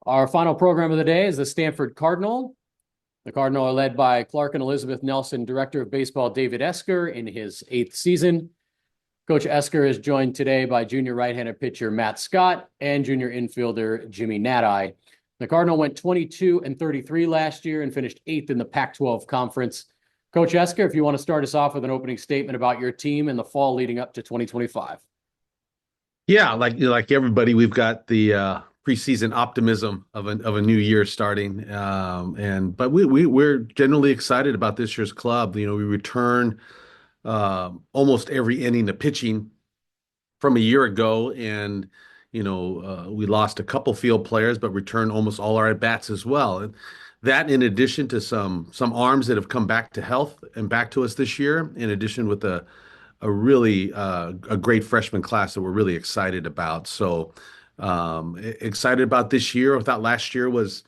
Our final program of the day is the Stanford Cardinal. The Cardinal are led by Clark and Elizabeth Nelson, Director of Baseball David Esker in his 8th season. Coach Esker is joined today by junior right-handed pitcher Matt Scott and junior infielder Jimmy Nati. The Cardinal went 22-33 last year and finished 8th in the Pac-12 conference. Coach Esker, if you want to start us off with an opening statement about your team in the fall leading up to 2025. Yeah, like everybody, we've got the preseason optimism of a new year starting, and but we're generally excited about this year's club. We return almost every inning of pitching from a year ago, and we lost a couple field players, but returned almost all our at bats as well. And that, in addition to some arms that have come back to health and back to us this year, in addition with a really a great freshman class that we're really excited about. So excited about this year. I thought last year was,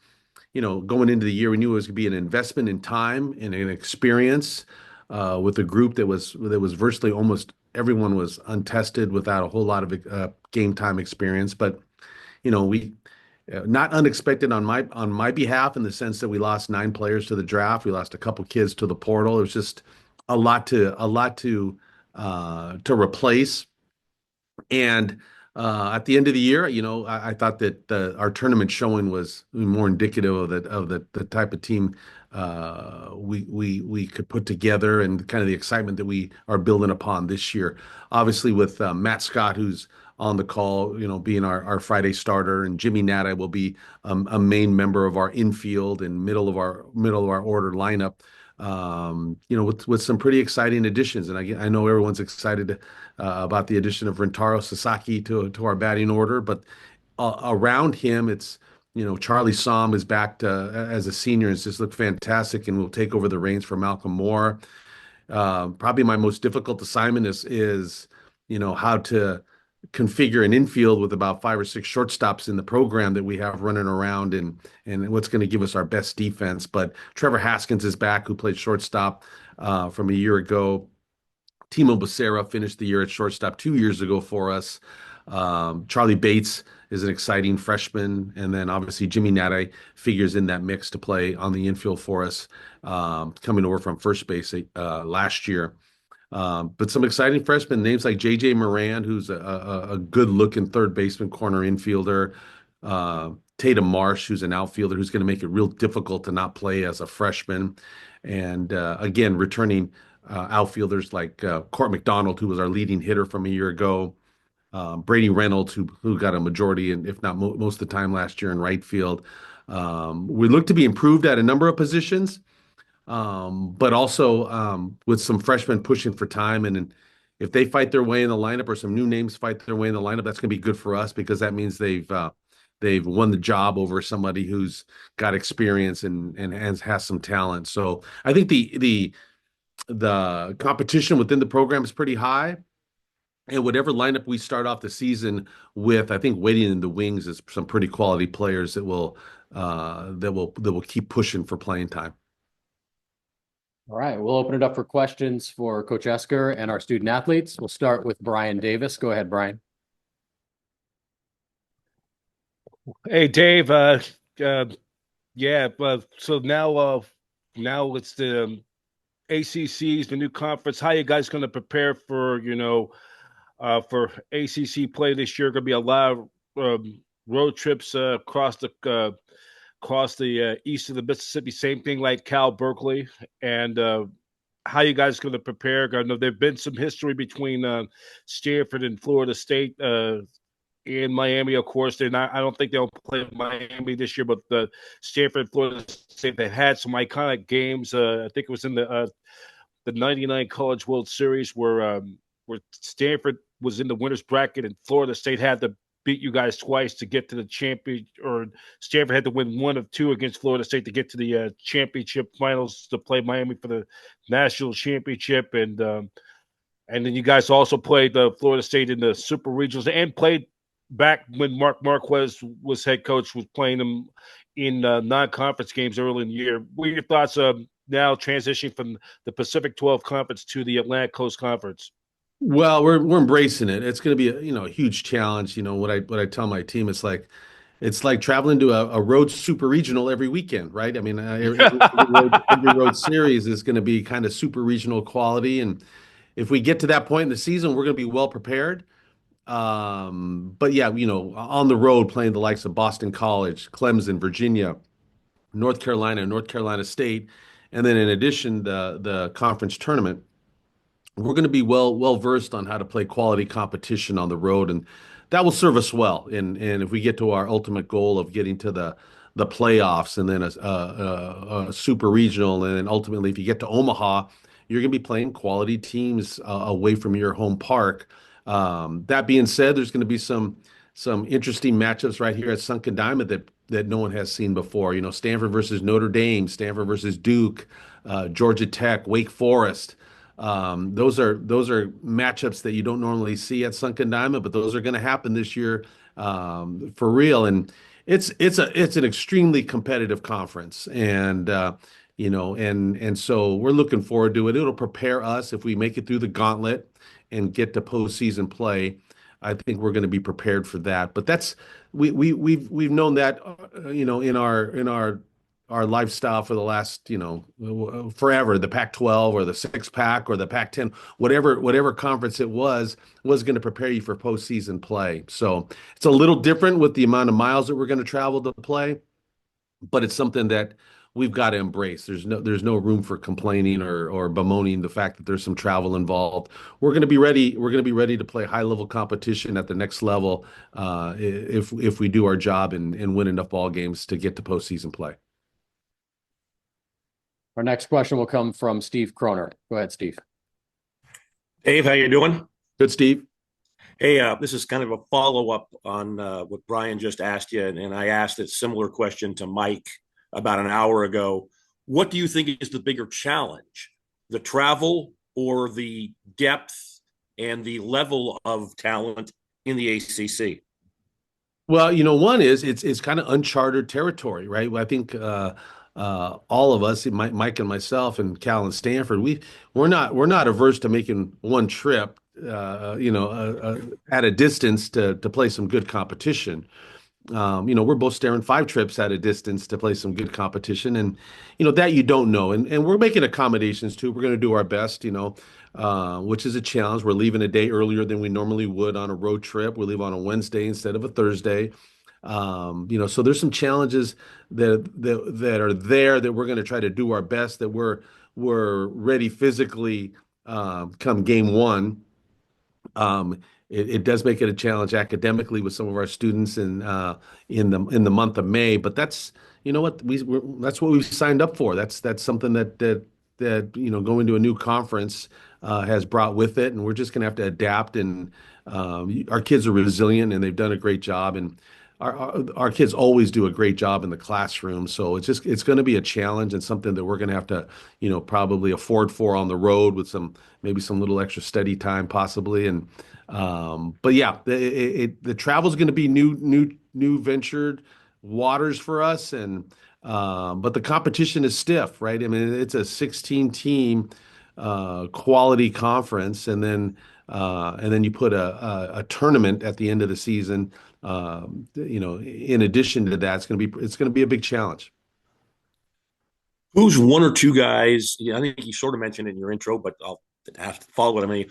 going into the year, we knew it was going to be an investment in time and an experience with a group that was virtually almost everyone was untested without a whole lot of game time experience. But we not unexpected on my behalf in the sense that we lost 9 players to the draft. We lost a couple kids to the portal. It was just a lot to replace. And at the end of the year, I thought that our tournament showing was more indicative of the type of team we could put together and kind of the excitement that we are building upon this year. Obviously, with Matt Scott, who's on the call, being our Friday starter, and Jimmy Nati will be a main member of our infield and middle of our order lineup. With some pretty exciting additions, and I know everyone's excited about the addition of Rentaro Sasaki to our batting order, but around him, it's Charlie Som is back as a senior and just looked fantastic, and will take over the reins for Malcolm Moore. Probably my most difficult assignment is how to configure an infield with about 5 or 6 shortstops in the program that we have running around, and what's going to give us our best defense. But Trevor Haskins is back, who played shortstop from a year ago. Timo Becerra finished the year at shortstop 2 years ago for us. Charlie Bates is an exciting freshman, and then obviously Jimmy Nati figures in that mix to play on the infield for us, coming over from first base last year. But some exciting freshmen names like J.J. Moran, who's a good-looking third baseman, corner infielder. Tatum Marsh, who's an outfielder, who's going to make it real difficult to not play as a freshman. And again, returning outfielders like Court McDonald, who was our leading hitter from a year ago. Brady Reynolds, who got a majority, and if not most of the time last year in right field. We look to be improved at a number of positions, but also with some freshmen pushing for time. And if they fight their way in the lineup, or some new names fight their way in the lineup, that's going to be good for us, because that means they've won the job over somebody who's got experience and has some talent. So I think the competition within the program is pretty high. And whatever lineup we start off the season with, I think waiting in the wings is some pretty quality players that will keep pushing for playing time. All right, we'll open it up for questions for Coach Esker and our student athletes. We'll start with Brian Davis. Go ahead, Brian. Hey Dave, uh yeah, but so now it's the ACC's the new conference. How you guys going to prepare for ACC play this year? Going to be a lot of road trips across the east of the Mississippi. Same thing like Cal Berkeley, and how you guys going to prepare? I know there've been some history between Stanford and Florida State. In Miami, of course, they're not. I don't think they'll play Miami this year, but the Stanford, Florida State, they had some iconic games. I think it was in the '99 College World Series where Stanford was in the winners bracket and Florida State had to beat you guys twice to get to the champion, or Stanford had to win one of two against Florida State to get to the championship finals to play Miami for the national championship, and then you guys also played Florida State in the Super Regionals and played back when Mark Marquez was head coach, was playing them in non-conference games early in the year. What are your thoughts now transitioning from the Pacific 12 Conference to the Atlantic Coast Conference? Well, we're embracing it. It's going to be a huge challenge. What I tell my team, it's like it's like traveling to a road super regional every weekend, right? I mean, every road series is going to be kind of super regional quality. And if we get to that point in the season, we're going to be well prepared. But yeah, on the road playing the likes of Boston College, Clemson, Virginia, North Carolina State, and then in addition, the conference tournament, we're going to be well versed on how to play quality competition on the road, and that will serve us well. And if we get to our ultimate goal of getting to the playoffs, and then a super regional, and then ultimately, if you get to Omaha, you're going to be playing quality teams away from your home park. That being said, there's going to be some interesting matchups right here at Sunken Diamond that no one has seen before. Stanford versus Notre Dame, Stanford versus Duke, Georgia Tech, Wake Forest. Those are matchups that you don't normally see at Sunken Diamond, but those are going to happen this year for real. And it's an extremely competitive conference, and so we're looking forward to it. It'll prepare us if we make it through the gauntlet and get to postseason play. I think we're going to be prepared for that. But we've known that in our lifestyle for the last forever. The Pac-12 or the six pack or the Pac-10, whatever conference it was going to prepare you for postseason play. So it's a little different with the amount of miles that we're going to travel to play, but it's something that we've got to embrace. There's no room for complaining or bemoaning the fact that there's some travel involved. We're going to be ready. We're going to be ready to play high level competition at the next level if we do our job and win enough ball games to get to postseason play. Our next question will come from Steve Kroner. Go ahead, Steve. Dave, how you doing? Good, Steve. Hey, this is kind of a follow-up on what Brian just asked you, and I asked a similar question to Mike about an hour ago. What do you think is the bigger challenge, the travel or the depth and the level of talent in the ACC? Well, one is it's kind of uncharted territory, right? I think all of us, Mike and myself and Cal and Stanford, we're not averse to making one trip, at a distance to play some good competition. We're both staring 5 trips at a distance to play some good competition, and that you don't know, and we're making accommodations too. We're going to do our best, which is a challenge. We're leaving a day earlier than we normally would on a road trip. We leave on a Wednesday instead of a Thursday. So there's some challenges that are there that we're going to try to do our best, that we're ready physically come game one. It does make it a challenge academically with some of our students in the month of May, but that's that's what we've signed up for. That's something that going to a new conference has brought with it, and we're just going to have to adapt. And our kids are resilient, and they've done a great job. And our kids always do a great job in the classroom. So it's going to be a challenge and something that we're going to have to probably afford for on the road with maybe some little extra study time possibly. And but yeah, the travel is going to be new ventured waters for us. And but the competition is stiff, right? I mean, it's a 16 team quality conference, and then you put a tournament at the end of the season. In addition to that, it's going to be a big challenge. Who's one or two guys? I think you sort of mentioned in your intro, but I'll have to follow it. I mean,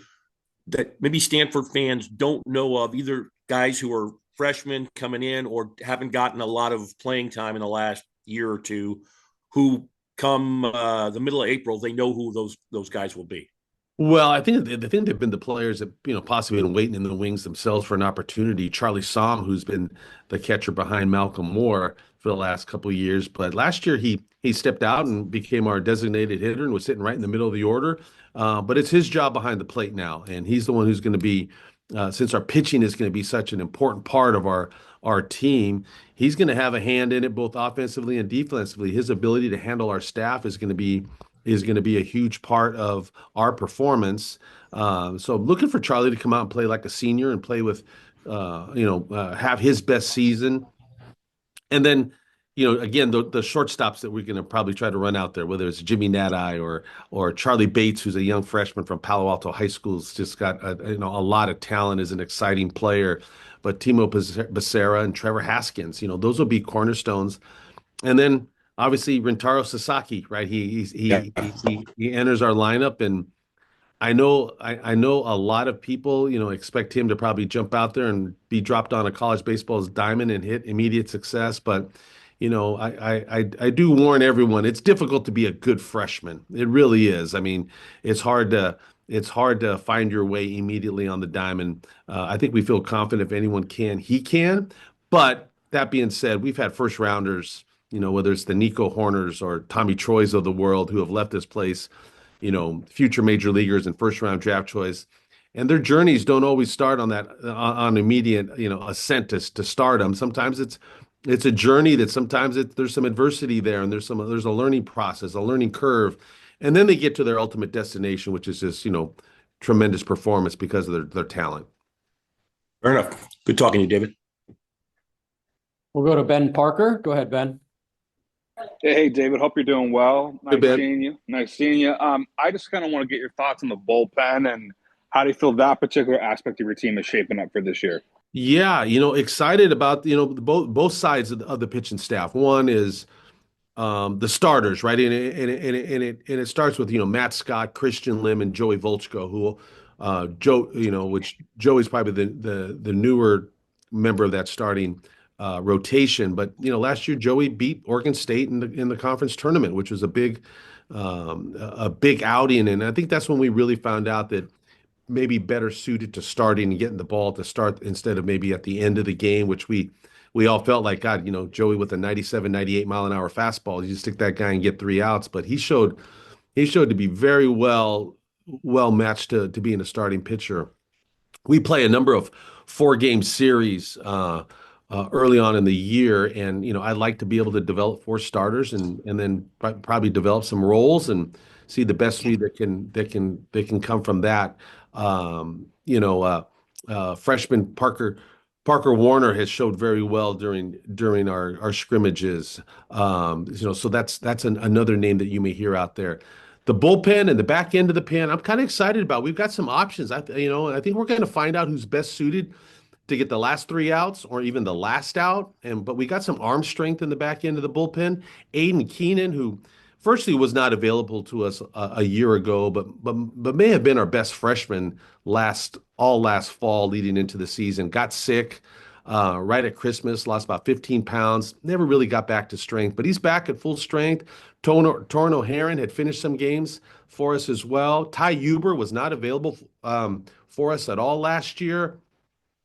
that maybe Stanford fans don't know of, either guys who are freshmen coming in or haven't gotten a lot of playing time in the last year or two, who come the middle of April, they know who those guys will be. Well, I think they've been the players that possibly been waiting in the wings themselves for an opportunity. Charlie Som, who's been the catcher behind Malcolm Moore for the last couple of years, but last year he stepped out and became our designated hitter and was sitting right in the middle of the order. But it's his job behind the plate now, and he's the one who's going to be, since our pitching is going to be such an important part of our team, he's going to have a hand in it both offensively and defensively. His ability to handle our staff is going to be a huge part of our performance. So I'm looking for Charlie to come out and play like a senior and play with, have his best season. And then, again, the shortstops that we're going to probably try to run out there, whether it's Jimmy Nati or Charlie Bates, who's a young freshman from Palo Alto High School, has just got a lot of talent, is an exciting player. but Timo Becerra and Trevor Haskins, those will be cornerstones. And then obviously Rintaro Sasaki, right? Yeah. He enters our lineup, and I know a lot of people, expect him to probably jump out there and be dropped on a college baseball's diamond and hit immediate success. But I do warn everyone, it's difficult to be a good freshman. It really is. I mean, it's hard to find your way immediately on the diamond. I think we feel confident if anyone can, he can. But that being said, we've had first rounders, whether it's the Nico Horners or Tommy Troys of the world who have left this place, future major leaguers and first round draft choice. And their journeys don't always start on that on immediate, ascent to stardom. Sometimes it's a journey that sometimes there's some adversity there, and there's a learning process, a learning curve, and then they get to their ultimate destination, which is just tremendous performance because of their talent. Fair enough. Good talking to you, David. We'll go to Ben Parker. Go ahead, Ben. Hey, David. Hope you're doing well. Hey, Ben. Nice seeing you. I just kind of want to get your thoughts on the bullpen and how do you feel that particular aspect of your team is shaping up for this year? Yeah, excited about both sides of the pitching staff. One is the starters, right? And it starts with Matt Scott, Christian Lim, and Joey Volchko, who which Joey's probably the newer member of that starting rotation. But last year Joey beat Oregon State in the conference tournament, which was a big outing, and I think that's when we really found out that maybe better suited to starting and getting the ball to start instead of maybe at the end of the game, which we all felt like, God, Joey with a 97, 98 mile an hour fastball, you just stick that guy and get 3 outs. But he showed to be very well matched to being a starting pitcher. We play a number of 4-game series early on in the year, and I'd like to be able to develop 4 starters and then probably develop some roles and see the best three that can come from that. Freshman Parker Warner has showed very well during our scrimmages. So that's another name that you may hear out there. The bullpen and the back end of the pen, I'm kind of excited about. We've got some options. I think we're going to find out who's best suited to get the last 3 outs or even the last out. But we got some arm strength in the back end of the bullpen. Aiden Keenan, who firstly was not available to us a year ago, but may have been our best freshman last fall leading into the season. Got sick right at Christmas, lost about 15 pounds, never really got back to strength, but he's back at full strength. Torrin O'Haron had finished some games for us as well. Ty Huber was not available for us at all last year.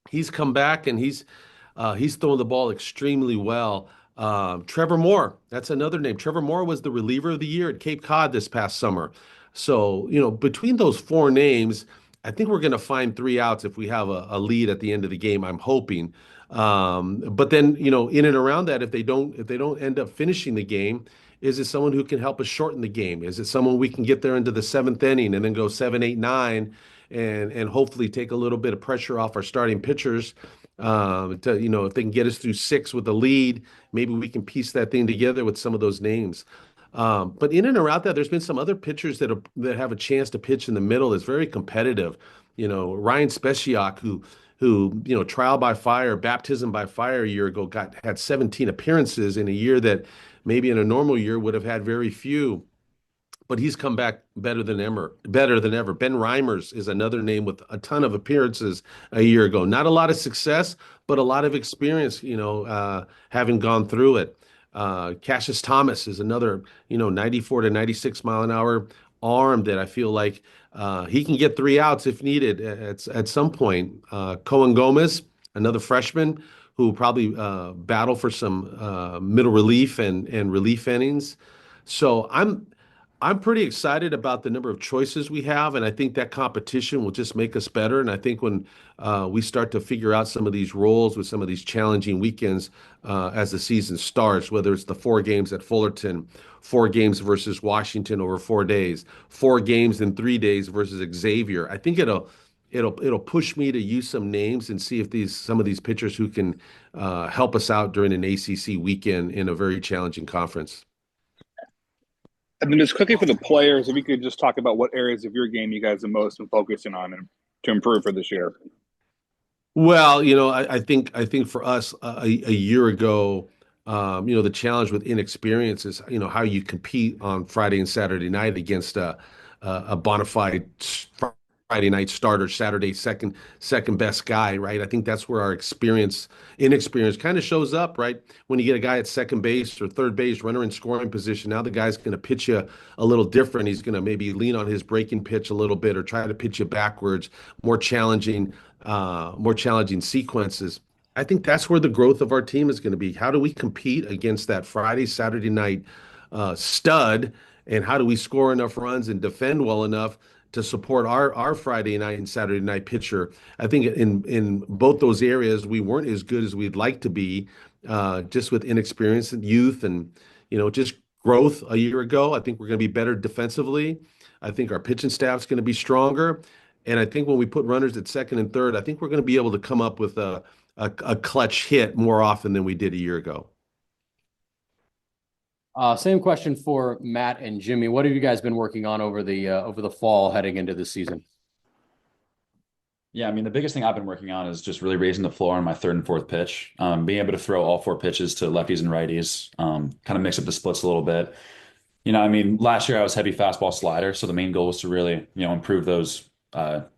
He's come back and he's throwing the ball extremely well. Trevor Moore, that's another name. Trevor Moore was the reliever of the year at Cape Cod this past summer. So, between those 4 names, I think we're going to find 3 outs if we have a lead at the end of the game, I'm hoping. But then, in and around that, if they don't end up finishing the game, is it someone who can help us shorten the game? Is it someone we can get there into the 7th inning and then go 7, 8, 9 and hopefully take a little bit of pressure off our starting pitchers? If they can get us through 6 with a lead, maybe we can piece that thing together with some of those names. But in and around that, there's been some other pitchers that have a chance to pitch in the middle that's very competitive. Ryan Speciak, who trial by fire, baptism by fire a year ago, had 17 appearances in a year that maybe in a normal year would have had very few. But he's come back better than ever. Ben Reimers is another name with a ton of appearances a year ago. Not a lot of success, but a lot of experience, having gone through it. Cassius Thomas is another, 94 to 96 mile an hour arm that I feel like he can get 3 outs if needed at some point. Cohen Gomez, another freshman who will probably battle for some middle relief and relief innings. So I'm pretty excited about the number of choices we have, and I think that competition will just make us better. And I think when we start to figure out some of these roles with some of these challenging weekends as the season starts, whether it's the 4 games at Fullerton, 4 games versus Washington over 4 days, 4 games in 3 days versus Xavier, I think it'll push me to use some names and see if some of these pitchers who can help us out during an ACC weekend in a very challenging conference. And then just quickly for the players, if you could just talk about what areas of your game you guys are most focusing on and to improve for this year. Well, I think for us a year ago, the challenge with inexperience is, how you compete on Friday and Saturday night against a bona fide Friday night starter, Saturday second best guy, right? I think that's where our inexperience kind of shows up, right? When you get a guy at second base or third base, runner in scoring position, now the guy's going to pitch you a little different. He's going to maybe lean on his breaking pitch a little bit or try to pitch you backwards, more challenging sequences. I think that's where the growth of our team is going to be. How do we compete against that Friday, Saturday night stud, and how do we score enough runs and defend well enough to support our Friday night and Saturday night pitcher? I think in both those areas we weren't as good as we'd like to be, just with inexperience and youth and just growth a year ago. I think we're going to be better defensively. I think our pitching staff's going to be stronger. And I think when we put runners at second and third, I think we're going to be able to come up with a clutch hit more often than we did a year ago. Same question for Matt and Jimmy. What have you guys been working on over the fall heading into this season? Yeah, I mean, the biggest thing I've been working on is just really raising the floor on my third and fourth pitch, being able to throw all four pitches to lefties and righties, kind of mix up the splits a little bit. I mean, last year I was heavy fastball slider, so the main goal was to really, improve those, the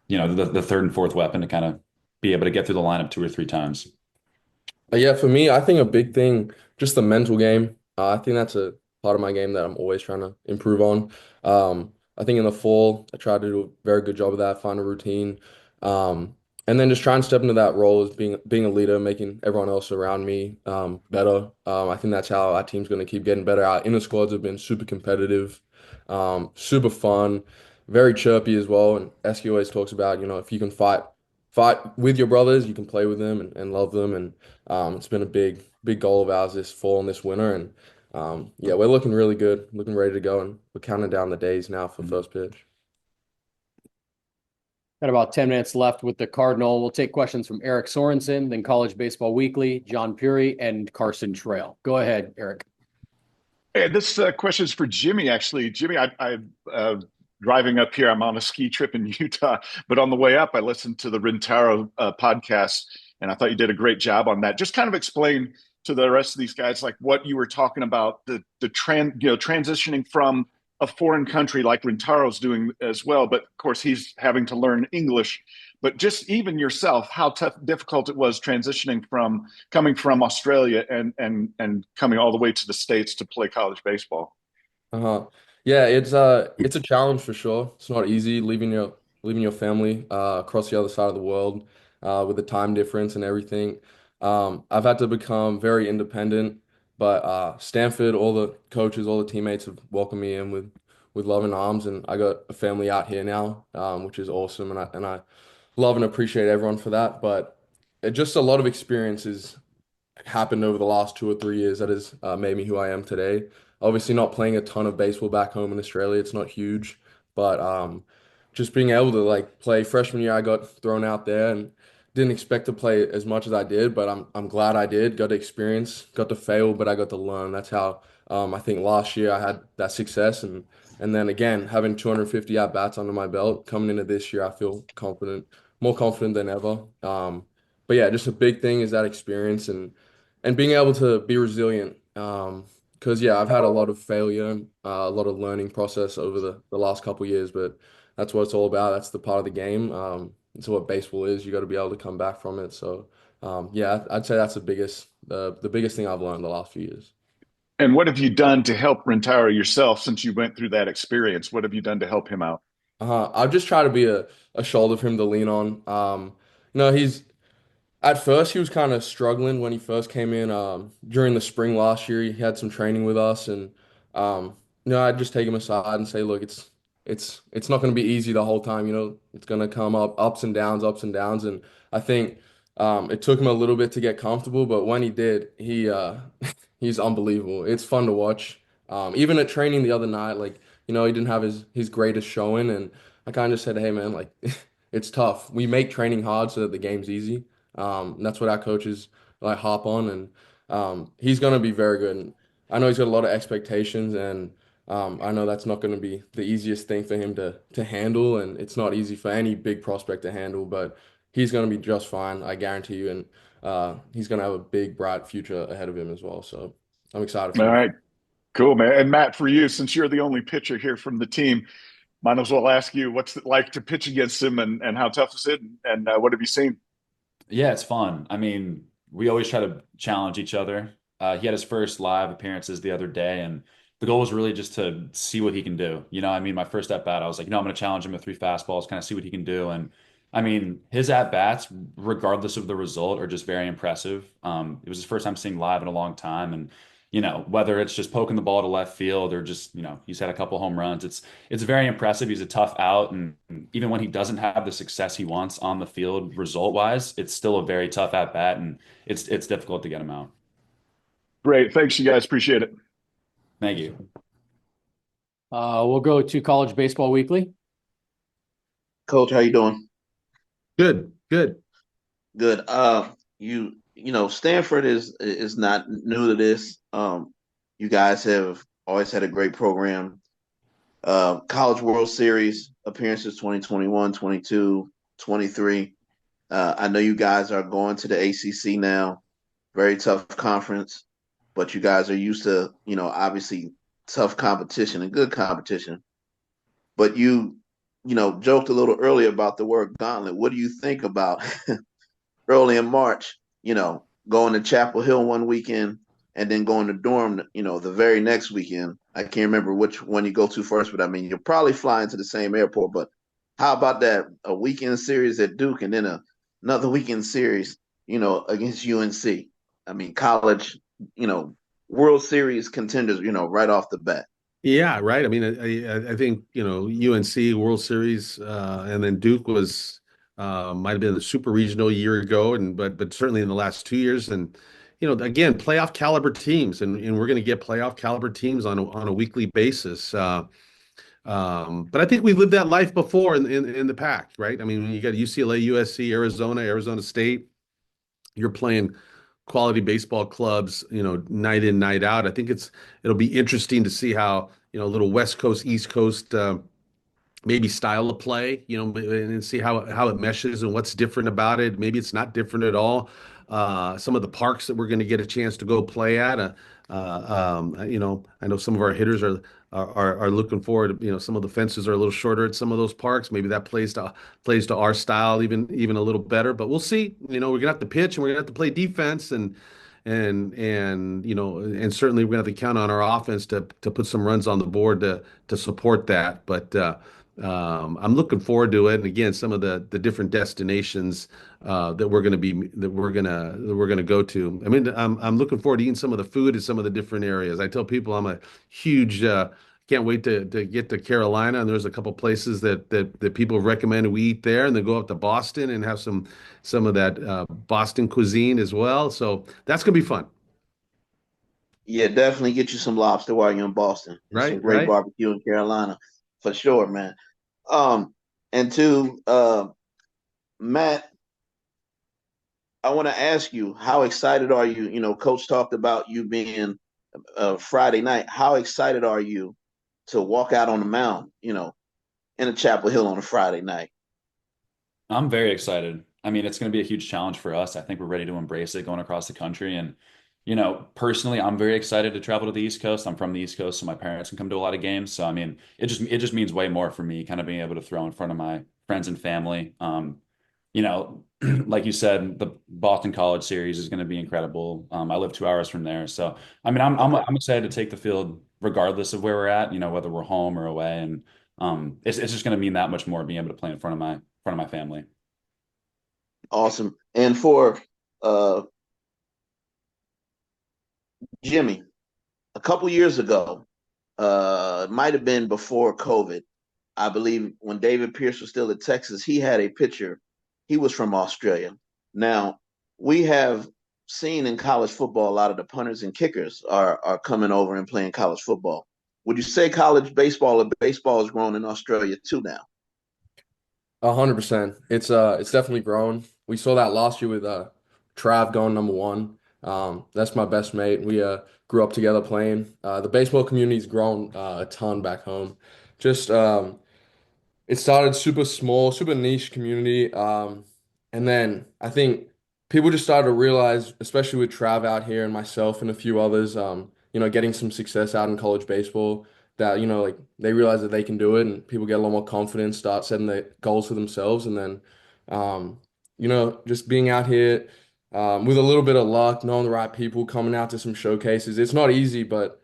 third and fourth weapon to kind of be able to get through the lineup two or three times. Yeah, for me, I think a big thing, just the mental game. I think that's a part of my game that I'm always trying to improve on. I think in the fall, I tried to do a very good job of that, find a routine, and then just try and step into that role as being a leader, making everyone else around me better. I think that's how our team's going to keep getting better. Our inner squads have been super competitive, super fun, very chirpy as well. And Esky always talks about, if you can fight with your brothers, you can play with them and love them. And it's been a big goal of ours this fall and this winter. And yeah, we're looking really good, looking ready to go, and we're counting down the days now for first pitch. Got about 10 minutes left with the Cardinal. We'll take questions from Eric Sorensen, then College Baseball Weekly, John Puri, and Carson Trail. Go ahead, Eric. Hey, this question is for Jimmy, actually. Jimmy, I driving up here, I'm on a ski trip in Utah, but on the way up, I listened to the Rintaro podcast, and I thought you did a great job on that. Just kind of explain to the rest of these guys, like what you were talking about, transitioning from a foreign country like Rintaro's doing as well, but of course he's having to learn English. But just even yourself, how difficult it was transitioning from coming from Australia and coming all the way to the States to play college baseball. Uh-huh. Yeah, it's a challenge for sure. It's not easy leaving your family across the other side of the world with the time difference and everything. I've had to become very independent, but Stanford, all the coaches, all the teammates have welcomed me in with loving arms, and I got a family out here now, which is awesome, and I love and appreciate everyone for that. But just a lot of experiences happened over the last 2 or 3 years that has made me who I am today. Obviously, not playing a ton of baseball back home in Australia, it's not huge, but just being able to like play freshman year, I got thrown out there and didn't expect to play as much as I did, but I'm glad I did. Got to experience, got to fail, but I got to learn. That's how I think last year I had that success, and then again having 250 at bats under my belt coming into this year, I feel confident, more confident than ever. But yeah, just a big thing is that experience and being able to be resilient. Because yeah, I've had a lot of failure, a lot of learning process over the last couple of years, but that's what it's all about. That's the part of the game. It's what baseball is. You got to be able to come back from it. So yeah, I'd say that's the biggest thing I've learned the last few years. And what have you done to help Rintaro yourself since you went through that experience? What have you done to help him out? I'll just try to be a shoulder for him to lean on. He's At first, he was kind of struggling when he first came in. During the spring last year, he had some training with us, and I'd just take him aside and say, "Look, it's not going to be easy the whole time. It's going to come ups and downs, ups and downs." And I think it took him a little bit to get comfortable, but when he did, he's unbelievable. It's fun to watch. Even at training the other night, like he didn't have his greatest showing, and I kind of said, "Hey, man, like it's tough. We make training hard so that the game's easy." That's what our coaches like hop on, and he's going to be very good. And I know he's got a lot of expectations, and I know that's not going to be the easiest thing for him to handle, and it's not easy for any big prospect to handle. But he's going to be just fine. I guarantee you. And he's going to have a big, bright future ahead of him as well. So I'm excited All for him. right, cool, man. And Matt, for you, since you're the only pitcher here from the team, might as well ask you what's it like to pitch against him, and how tough is it, and what have you seen? Yeah, it's fun. I mean, we always try to challenge each other. He had his first live appearances the other day, and the goal was really just to see what he can do. I mean, my first at bat, I was like, I'm going to challenge him with three fastballs, kind of see what he can do. And I mean, his at bats, regardless of the result, are just very impressive. It was his first time seeing live in a long time, and whether it's just poking the ball to left field or just he's had a couple home runs. It's very impressive. He's a tough out, and even when he doesn't have the success he wants on the field result wise, it's still a very tough at bat, and it's difficult to get him out. Great, thanks, you guys. Appreciate it. Thank you. We'll go to College Baseball Weekly. Coach, how you doing? Good, good. Good. Stanford is not new to this. You guys have always had a great program. College World Series appearances 2021, 22, 23. I know you guys are going to the ACC now. Very tough conference, but you guys are used to, obviously tough competition and good competition. But you joked a little earlier about the word gauntlet. What do you think about early in March, going to Chapel Hill one weekend and then going to Durham, the very next weekend? I can't remember which one you go to first, but I mean, you're probably flying to the same airport. But how about that? A weekend series at Duke and then another weekend series, against UNC. I mean, college, World Series contenders, right off the bat. Yeah, right. I mean, I think UNC World Series, and then Duke was might have been the super regional a year ago, and but certainly in the last 2 years, and again, playoff caliber teams, and we're going to get playoff caliber teams on a weekly basis. But I think we've lived that life before in the pack, right? I mean, when you got UCLA, USC, Arizona, Arizona State, you're playing quality baseball clubs, night in, night out. I think it'll be interesting to see how, a little West Coast, East Coast, maybe style of play, and see how it meshes and what's different about it. Maybe it's not different at all. Some of the parks that we're going to get a chance to go play at. I know some of our hitters are looking forward to, some of the fences are a little shorter at some of those parks. Maybe that plays to our style even a little better. But we'll see. We're gonna have to pitch and we're gonna have to play defense and certainly we're gonna have to count on our offense to put some runs on the board to support that. But I'm looking forward to it. And again, some of the different destinations that we're gonna go to. I mean, I'm looking forward to eating some of the food in some of the different areas. I tell people I'm a huge can't wait to get to Carolina, and there's a couple places that people have recommended we eat there, and then go up to Boston and have some of that Boston cuisine as well. So that's gonna be fun. Yeah, definitely get you some lobster while you're in Boston. And some Right, great right. barbecue in Carolina for sure, man. And two, Matt, I want to ask you, how excited are you? Coach talked about you being Friday night. How excited are you to walk out on the mound, in a Chapel Hill on a Friday night? I'm very excited. I mean, it's going to be a huge challenge for us. I think we're ready to embrace it going across the country. And, personally, I'm very excited to travel to the East Coast. I'm from the East Coast, so my parents can come to a lot of games. So, I mean, it just means way more for me, kind of being able to throw in front of my friends and family. Like you said, the Boston College series is going to be incredible. I live 2 hours from there, so I mean, I'm excited to take the field regardless of where we're at. Whether we're home or away, and it's just going to mean that much more being able to play in front of my family. Awesome. And for uh, Jimmy, a couple years ago, it might have been before COVID. I believe when David Pierce was still at Texas, he had a pitcher. He was from Australia. Now, we have seen in college football a lot of the punters and kickers are coming over and playing college football. Would you say college baseball or baseball has grown in Australia too now? 100%. It's definitely grown. We saw that last year with Trav going number one. That's my best mate. We grew up together playing. The baseball community's grown a ton back home. Just it started super small, super niche community. And then I think people just started to realize, especially with Trav out here and myself and a few others, getting some success out in college baseball, that, like they realize that they can do it and people get a lot more confidence, start setting the goals for themselves. And then, just being out here with a little bit of luck, knowing the right people, coming out to some showcases. It's not easy, but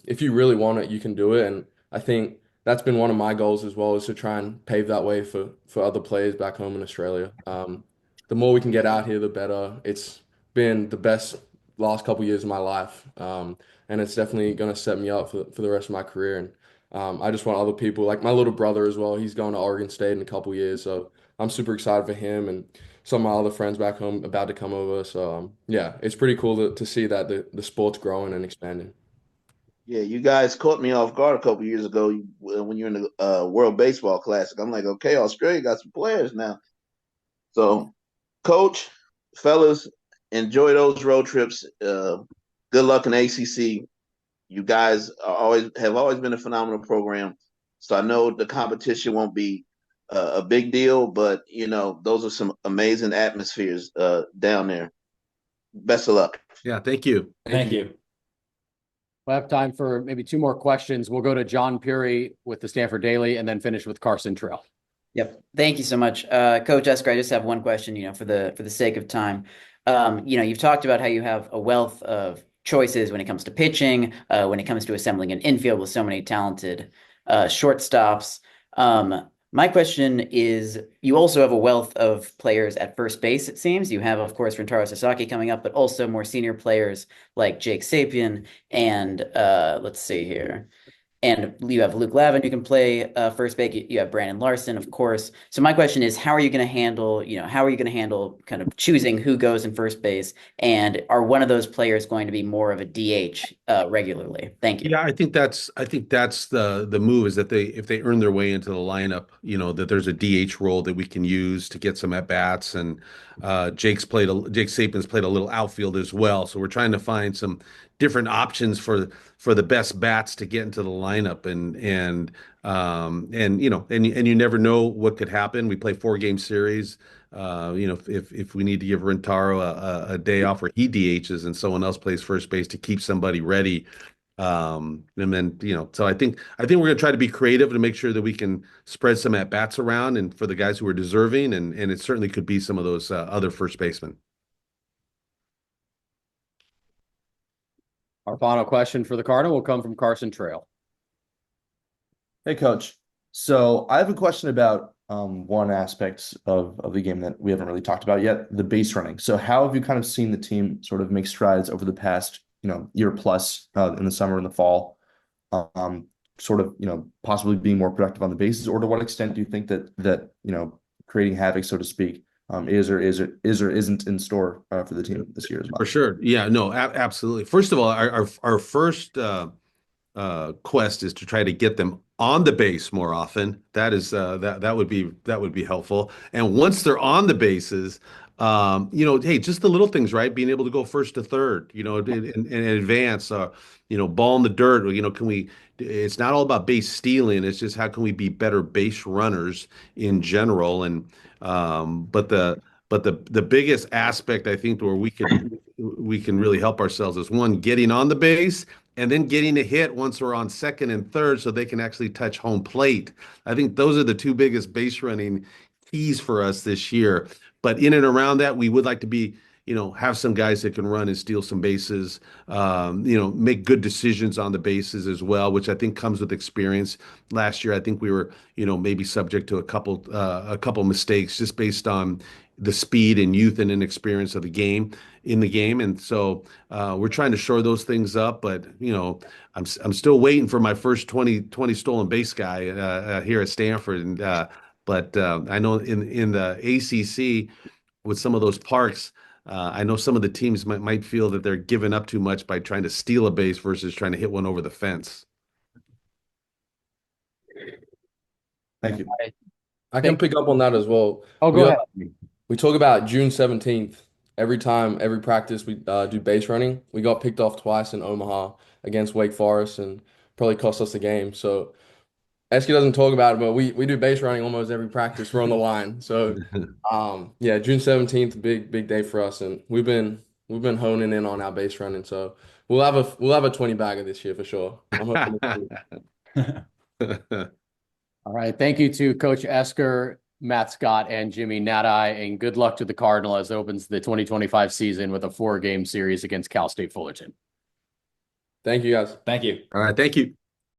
if you really want it, you can do it. And I think that's been one of my goals as well, is to try and pave that way for other players back home in Australia. The more we can get out here, the better. It's been the best last couple years of my life, and it's definitely going to set me up for the rest of my career. And I just want other people, like my little brother as well. He's going to Oregon State in a couple years, so I'm super excited for him and some of my other friends back home about to come over. So yeah, it's pretty cool to see that the sport's growing and expanding. Yeah, you guys caught me off guard a couple years ago when you're in the World Baseball Classic. I'm like, okay, Australia got some players now. So, Coach, fellas, enjoy those road trips. Good luck in ACC. You guys have always been a phenomenal program. So I know the competition won't be a big deal, but those are some amazing atmospheres down there. Best of luck. Yeah, thank you. Thank you. We'll have time for maybe two more questions. We'll go to John Peary with the Stanford Daily and then finish with Carson Trail. Yep. Thank you so much. Coach Esker, I just have one question, for the sake of time. You've talked about how you have a wealth of choices when it comes to pitching, when it comes to assembling an infield with so many talented shortstops. My question is, you also have a wealth of players at first base, it seems. You have, of course, Rintaro Sasaki coming up, but also more senior players like Jake Sapien and let's see here. And you have Luke Lavin who can play first base. You have Brandon Larson, of course. So my question is, how are you going to handle kind of choosing who goes in first base? And are one of those players going to be more of a DH regularly? Thank you. Yeah, I think that's the move, is that if they earn their way into the lineup, that there's a DH role that we can use to get some at bats. And Jake Sapien's played a little outfield as well. So we're trying to find some different options for the best bats to get into the lineup. And you never know what could happen. We play 4-game series. If we need to give Rintaro a day off where he DHs and someone else plays first base to keep somebody ready. And then, so I think we're going to try to be creative to make sure that we can spread some at bats around and for the guys who are deserving. And it certainly could be some of those other first basemen. Our final question for the Cardinal will come from Carson Trail. Hey, Coach. So I have a question about one aspect of the game that we haven't really talked about yet, the base running. So how have you kind of seen the team sort of make strides over the past, year plus in the summer and the fall, sort of, possibly being more productive on the bases? Or to what extent do you think that creating havoc, so to speak, is or isn't in store for the team this year as well? For sure. Yeah, no, absolutely. First of all, our first quest is to try to get them on the base more often. That is that would be helpful. And once they're on the bases, hey, just the little things, right? Being able to go first to third, in advance, ball in the dirt. It's not all about base stealing. It's just how can we be better base runners in general. And but the biggest aspect, I think, where we can really help ourselves is, one, getting on the base and then getting a hit once we're on second and third so they can actually touch home plate. I think those are the two biggest base running keys for us this year. But in and around that, we would like to be, have some guys that can run and steal some bases, make good decisions on the bases as well, which I think comes with experience. Last year, I think we were, maybe subject to a couple mistakes just based on the speed and youth and inexperience of the game. And so we're trying to shore those things up, but I'm still waiting for my first 20 stolen base guy here at Stanford. And but I know in the ACC with some of those parks, I know some of the teams might feel that they're giving up too much by trying to steal a base versus trying to hit one over the fence. Thank you. I can pick up on that as well. Oh, go ahead. We talk about June 17th. Every time, every practice, we do base running. We got picked off twice in Omaha against Wake Forest and probably cost us the game. So Eski doesn't talk about it, but we do base running almost every practice. We're on the line. So yeah, June 17th, big day for us, and we've been honing in on our base running. So we'll have a 20 bagger this year for sure. I'm hoping All right. Thank you to Coach Esker, Matt Scott, and Jimmy Nati, and good luck to the Cardinal as it opens the 2025 season with a 4-game series against Cal State Fullerton. Thank you guys. Thank you. All right. Thank you.